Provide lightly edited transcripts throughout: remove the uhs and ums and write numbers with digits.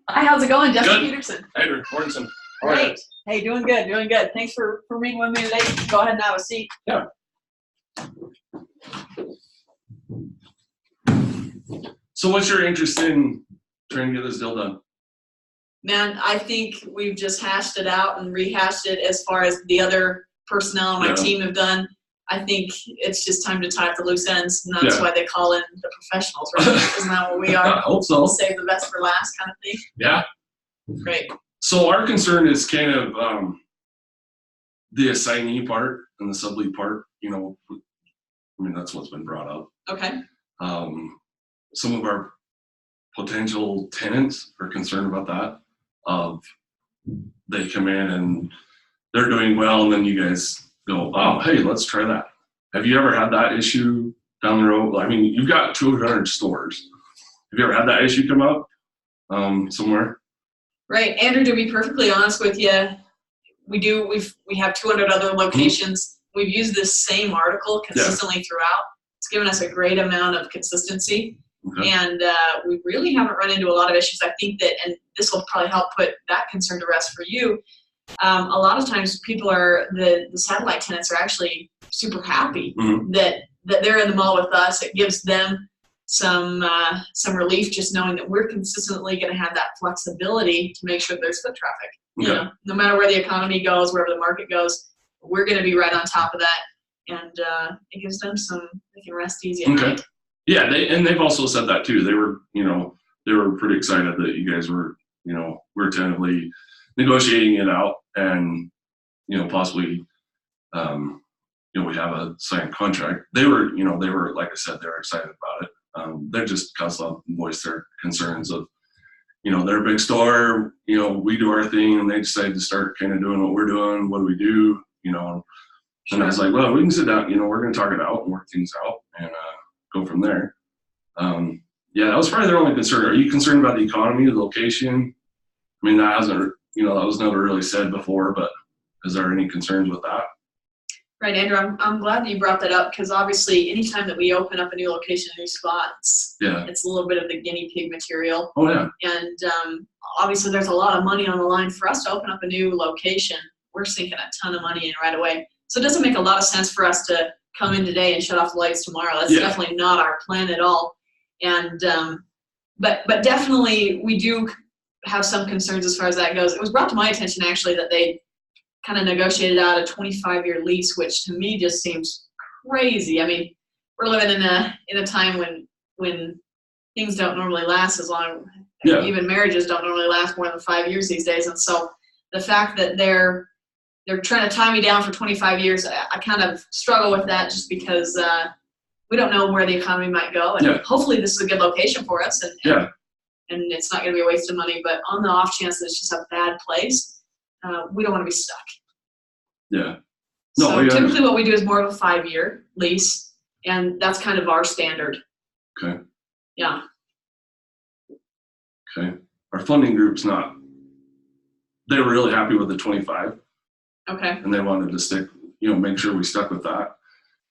Hi, how's it going? Justin Good. Peterson. Hey, Mortensen. Great. Hey, doing good, doing good. Thanks for meeting with me today. Go ahead and have a seat. Yeah. So what's your interest in trying to get this deal done? Man, I think we've just hashed it out and rehashed it as far as the other personnel on my team have done. I think it's just time to tie up the loose ends, and that's why they call in the professionals, right? Isn't that what we are? I hope so. We'll save the best for last kind of thing. Yeah. Great. So our concern is kind of the assignee part and the sublead part. You know, I mean, that's what's been brought up. Okay. Some of our potential tenants are concerned about that. They come in and they're doing well, and then you guys go, oh, hey, let's try that. Have you ever had that issue down the road? I mean, you've got 200 stores. Have you ever had that issue come up somewhere? Right, Andrew, to be perfectly honest with you, we have 200 other locations. We've used this same article consistently throughout. It's given us a great amount of consistency. Okay. And we really haven't run into a lot of issues. I think that, and this will probably help put that concern to rest for you, a lot of times people are, the satellite tenants are actually super happy that they're in the mall with us. It gives them some relief just knowing that we're consistently going to have that flexibility to make sure there's foot traffic. You know, no matter where the economy goes, wherever the market goes, we're going to be right on top of that. And it gives them they can rest easy at night. Yeah, they've also said that too. They were pretty excited that you guys were, we're tentatively negotiating it out, and possibly, we have a signed contract. They were like I said, they were excited about it. They're just constantly voice their concerns of, they're a big store. We do our thing, and they decided to start kind of doing what we're doing. What do we do? And I was like, well, we can sit down. We're going to talk it out and work things out, and go from there. Yeah, that was probably their only concern. Are you concerned about the economy, the location? I mean, that hasn't, that was never really said before, but is there any concerns with that? Right, Andrew, I'm glad that you brought that up, because obviously anytime that we open up a new location, a new spot, it's a little bit of the guinea pig material. Oh, yeah. And obviously there's a lot of money on the line. For us to open up a new location, we're sinking a ton of money in right away. So it doesn't make a lot of sense for us to come in today and shut off the lights tomorrow. That's definitely not our plan at all. And but definitely we do have some concerns as far as that goes. It was brought to my attention actually that they kind of negotiated out a 25-year lease, which to me just seems crazy. I mean, we're living in a time when things don't normally last as long. Even marriages don't normally last more than 5 years these days. And so the fact that they're trying to tie me down for 25 years, I kind of struggle with that, just because we don't know where the economy might go. And hopefully this is a good location for us, and it's not going to be a waste of money. But on the off chance that it's just a bad place, we don't want to be stuck. Yeah. No, so typically what we do is more of a 5-year lease, and that's kind of our standard. Okay. Yeah. Okay. Our funding group's they were really happy with the 25. Okay. And they wanted to stick, make sure we stuck with that.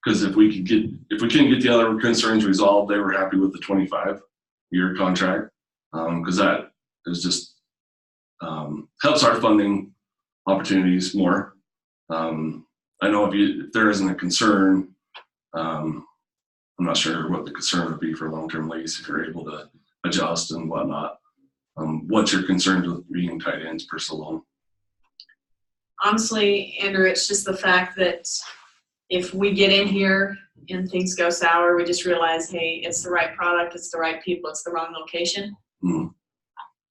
Because if we couldn't get the other concerns resolved, they were happy with the 25-year contract. Because that is just helps our funding opportunities more. I know if there isn't a concern, I'm not sure what the concern would be for a long-term lease if you're able to adjust and whatnot. What's your concerns with being tied in for so long? Honestly, Andrew, it's just the fact that if we get in here and things go sour, we just realize, hey, it's the right product, it's the right people, it's the wrong location.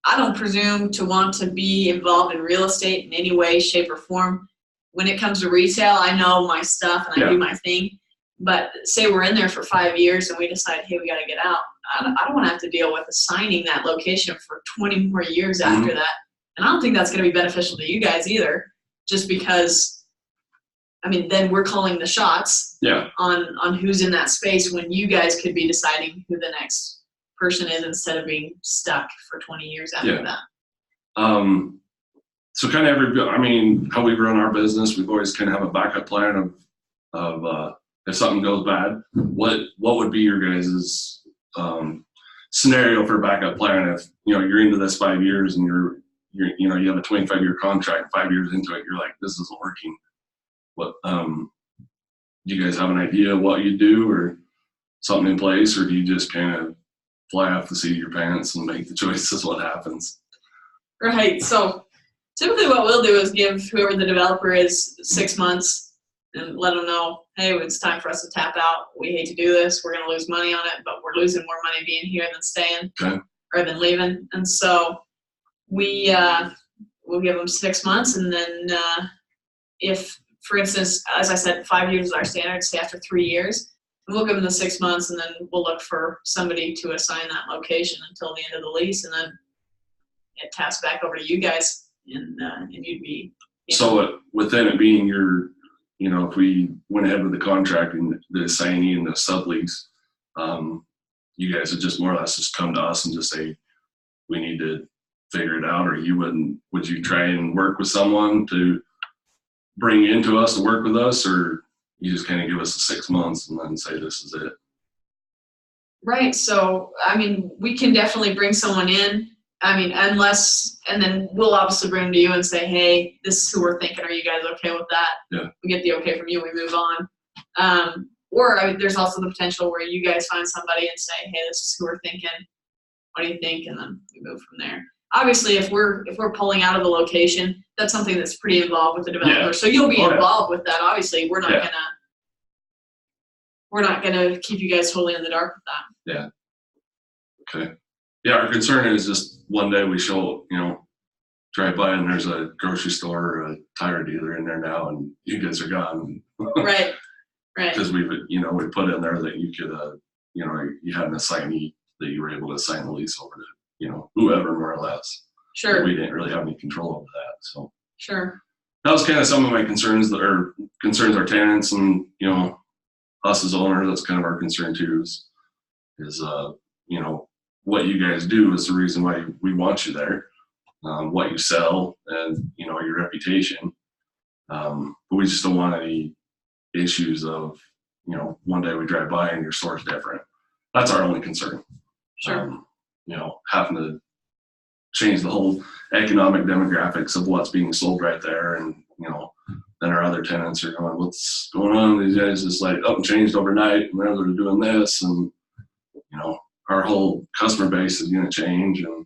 I don't presume to want to be involved in real estate in any way, shape, or form. When it comes to retail, I know my stuff and I do my thing. But say we're in there for 5 years and we decide, hey, we got to get out. I don't want to have to deal with assigning that location for 20 more years after that. And I don't think that's going to be beneficial to you guys either, just because, I mean, then we're calling the shots on who's in that space when you guys could be deciding who the next person is instead of being stuck for 20 years after that. So kind of how we run our business, we've always kind of have a backup plan of if something goes bad, what would be your guys's scenario for backup plan. If, you're into this 5 years and you have a 25-year contract, 5 years into it, you're like, this isn't working. What, do you guys have an idea of what you do or something in place, or do you just kind of fly off the seat of your pants and make the choices what happens? Right. So typically what we'll do is give whoever the developer is 6 months and let them know, hey, it's time for us to tap out. We hate to do this. We're going to lose money on it, but we're losing more money being here than staying or than leaving. And so we'll give them 6 months. And then if, for instance, as I said, 5 years is our standard, say after 3 years, we'll give them the 6 months, and then we'll look for somebody to assign that location until the end of the lease, and then it taps back over to you guys, and you'd be. So within it being your, if we went ahead with the contract and the assignee and the sublease, you guys would just more or less just come to us and just say, we need to figure it out, or would you try and work with someone to bring you into us to work with us, or you just kind of give us the 6 months and then say this is it? Right. So, I mean, we can definitely bring someone in. I mean, and then we'll obviously bring them to you and say, hey, this is who we're thinking. Are you guys okay with that? Yeah. We get the okay from you, we move on. Or there's also the potential where you guys find somebody and say, hey, this is who we're thinking. What do you think? And then we move from there. Obviously, if we're pulling out of the location, that's something that's pretty involved with the developer. Yeah. So you'll be involved with that. Obviously, we're not gonna keep you guys totally in the dark with that. Yeah. Okay. Yeah, our concern is just one day we show, drive by and there's a grocery store or a tire dealer in there now, and you guys are gone. Right. Because we put in there that you could, you had an assignee that you were able to assign the lease over to, whoever more or less. Sure. But we didn't really have any control over that. So sure. That was kind of some of my concerns concerns our tenants and, us as owners. That's kind of our concern too, is what you guys do is the reason why we want you there. What you sell and, your reputation. But we just don't want any issues of, one day we drive by and your store's different. That's our only concern. Sure. Having to change the whole economic demographics of what's being sold right there. And, then our other tenants are going, what's going on? These guys just like up and changed overnight, and now they're doing this. And, our whole customer base is going to change. And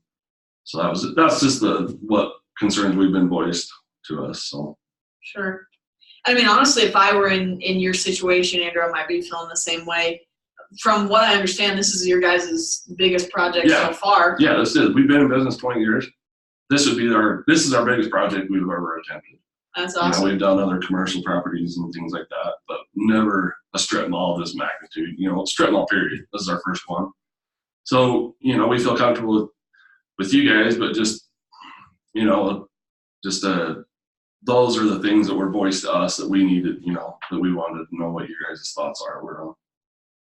so that's just what concerns we've been voiced to us. So. Sure. I mean, honestly, if I were in your situation, Andrew, I might be feeling the same way. From what I understand, this is your guys' biggest project so far. Yeah, this is. We've been in business 20 years. This is our biggest project we've ever attempted. That's awesome. We've done other commercial properties and things like that, but never a strip mall of this magnitude. Strip mall period. This is our first one. So, we feel comfortable with you guys, but just, those are the things that were voiced to us that we needed, that we wanted to know what your guys' thoughts were on.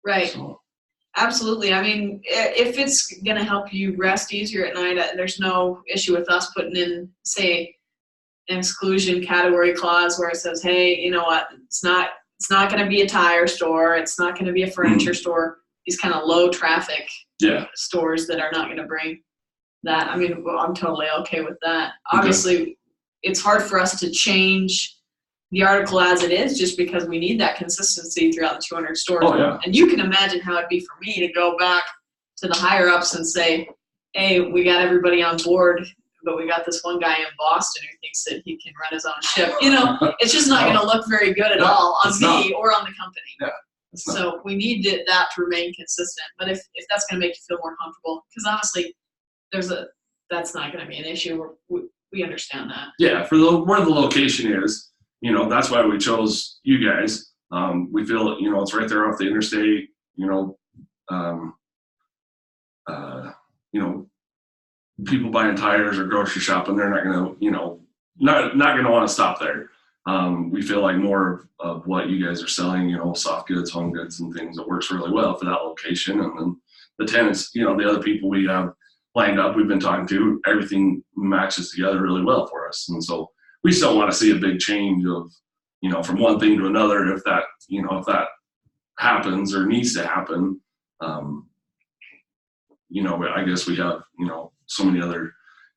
Right. So. Absolutely. I mean, if it's going to help you rest easier at night, there's no issue with us putting in, say, an exclusion category clause where it says, hey, you know what, it's not going to be a tire store. It's not going to be a furniture store. These kind of low traffic stores that are not going to bring that. I mean, I'm totally okay with that. Okay. Obviously, it's hard for us to change the article as it is just because we need that consistency throughout the 200 stores. Oh, yeah. And you can imagine how it'd be for me to go back to the higher ups and say, hey, we got everybody on board, but we got this one guy in Boston who thinks that he can run his own ship. It's just not going to look very good at all on me or on the company. Yeah. So we need that to remain consistent. But if that's going to make you feel more comfortable, because honestly, that's not going to be an issue. We understand that. Yeah, for where the location is, that's why we chose you guys. We feel, it's right there off the interstate. People buying tires or grocery shopping, they're not going to, not going to want to stop there. We feel like more of what you guys are selling, soft goods, home goods, and things that works really well for that location. And then the tenants, the other people we have lined up, we've been talking to, everything matches together really well for us. And so we still want to see a big change of, from one thing to another, if that happens or needs to happen. I guess we have, so many other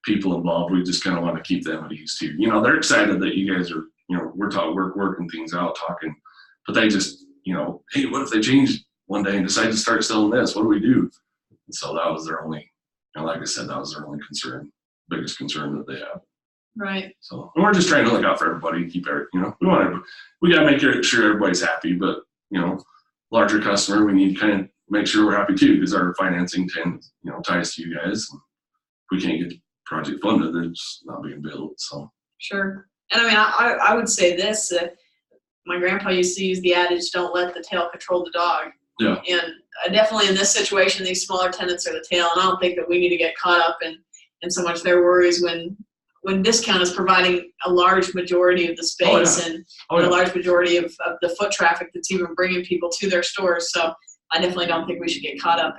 people involved. We just kind of want to keep them at ease too. They're excited that you guys are, we're working things out, talking, but they just, hey, what if they change one day and decide to start selling this? What do we do? And so that was their only, like I said, that was their only biggest concern that they have. Right. So, and we're just trying to look out for everybody, keep everything, we got to make sure everybody's happy, but, larger customer, we need to kind of make sure we're happy too, because our financing ties to you guys. If we can't get the project funded, it's not being built. So sure. And I mean, I would say this: my grandpa used to use the adage, "Don't let the tail control the dog." Yeah. And definitely in this situation, these smaller tenants are the tail, and I don't think that we need to get caught up in so much their worries when discount is providing a large majority of the space and a large majority of the foot traffic that's even bringing people to their stores. So I definitely don't think we should get caught up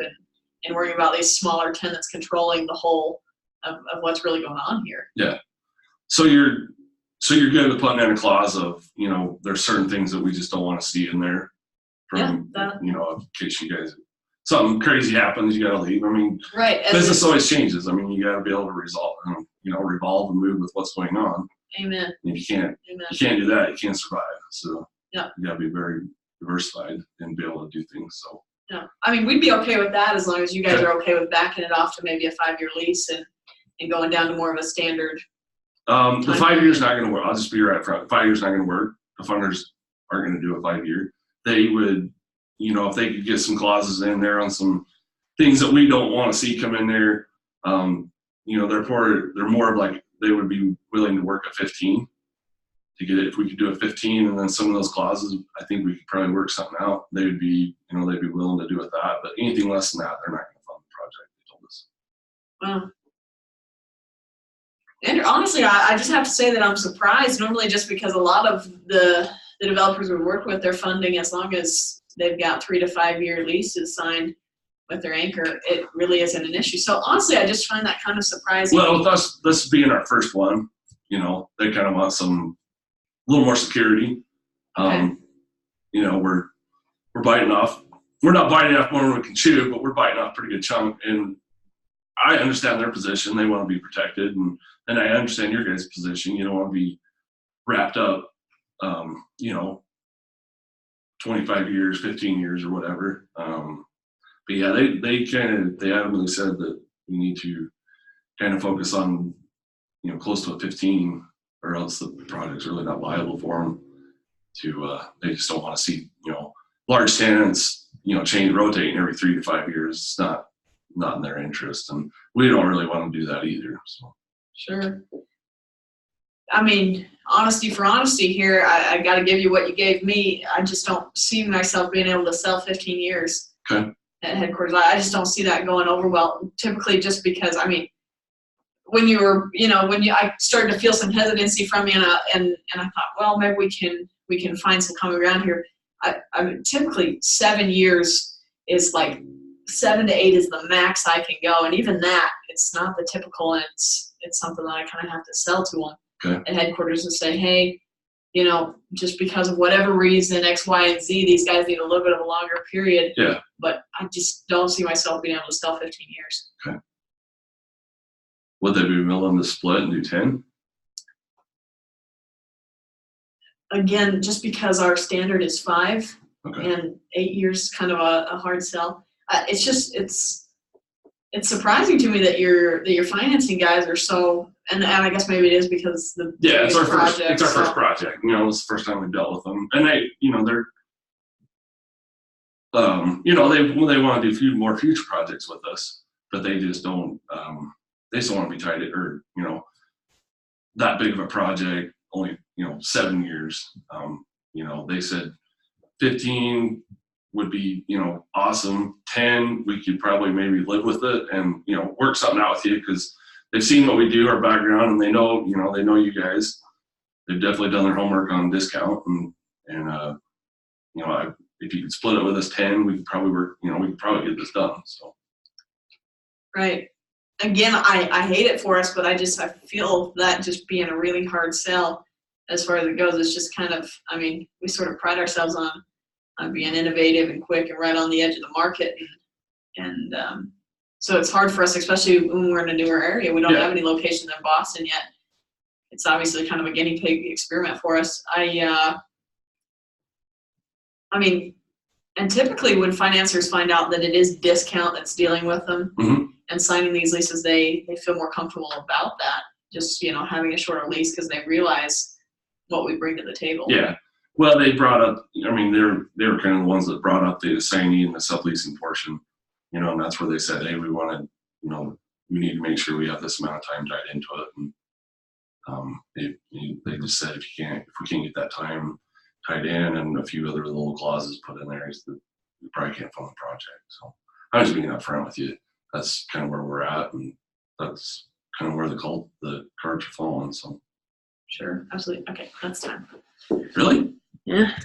in worrying about these smaller tenants controlling the whole of what's really going on here. Yeah. So you're good with putting in a clause of, there's certain things that we just don't want to see in there from, in case you guys, something crazy happens, you got to leave. I mean, right. Business always changes. I mean, you got to be able to revolve and move with what's going on. Amen. And you can't do that. You can't survive. So you got to be very diversified and be able to do things. So yeah, I mean, we'd be okay with that as long as you guys are okay with backing it off to maybe a 5-year lease and going down to more of a standard. The 5 years not going to work. I'll just be right front. 5 years not going to work. The funders aren't going to do a 5-year. They would, if they could get some clauses in there on some things that we don't want to see come in there, they're more of like, they would be willing to work at 15 to get it. If we could do a 15 and then some of those clauses, I think we could probably work something out. They would be, they'd be willing to do with that. But anything less than that, they're not going to fund the project. They told us. Wow. And honestly, I just have to say that I'm surprised. Normally, just because a lot of the developers we work with, they're funding as long as they've got 3 to 5 year leases signed with their anchor. It really isn't an issue. So honestly, I just find that kind of surprising. Well, with us, this being our first one, they kind of want a little more security. Okay. We're biting off. We're not biting off more than we can chew, but we're biting off a pretty good chunk. And I understand their position. They want to be protected. And I understand your guys' position. You don't want to be wrapped up, 25 years, 15 years or whatever. But yeah, they adamantly said that we need to kind of focus on, close to a 15, or else the project's really not viable for them. They just don't want to see, large tenants, rotating every 3 to 5 years. It's not in their interest, and we don't really want to do that either. So. Sure. I mean, honesty for honesty here, I got to give you what you gave me. I just don't see myself being able to sell 15 years at headquarters. I just don't see that going over well, typically just because, I mean, when I started to feel some hesitancy from you, and I thought, well, maybe we can find some common ground here. I mean, typically 7 years is like 7 to 8 is the max I can go, and even that, it's not the typical, and it's something that I kind of have to sell to them at headquarters and say, hey, just because of whatever reason, X, Y, and Z, these guys need a little bit of a longer period. Yeah. But I just don't see myself being able to sell 15 years. Okay. Would they be willing to split and do 10? Again, just because our standard is 5, and 8 years is kind of a hard sell. It's surprising to me that your financing guys are so, and I guess maybe it is because it's our first project. It's the first time we dealt with them, and they they want to do more future projects with us, but they just don't. They just don't want to be tied to, or that big of a project. Only 7 years. They said 15 would be awesome. 10 we could probably maybe live with it and work something out with you, because they've seen what we do, our background, and they know you guys. They've definitely done their homework on discount, and if you could split it with us 10, we could probably work. We could probably get this done. So. Right. Again, I hate it for us, but I feel that just being a really hard sell as far as it goes. It's just kind of, I mean, we sort of pride ourselves on being innovative and quick and right on the edge of the market, and So it's hard for us, especially when we're in a newer area. We don't Yeah. have any locations in Boston yet. It's obviously kind of a guinea pig experiment for us. I mean, and typically when financiers find out that it is discount that's dealing with them and signing these leases, they feel more comfortable about that. Just, having a shorter lease because they realize what we bring to the table. Yeah. Well, they brought up, I mean, they were kind of the ones that brought up the assignee and the subleasing portion, and that's where they said, hey, we wanted, we need to make sure we have this amount of time tied into it. And they just said, if we can't get that time tied in and a few other little clauses put in there, is that we probably can't fund the project. So I was being upfront with you. That's kind of where we're at, and that's kind of where the cards are falling. So sure, absolutely. Okay, that's time. Really? Yeah.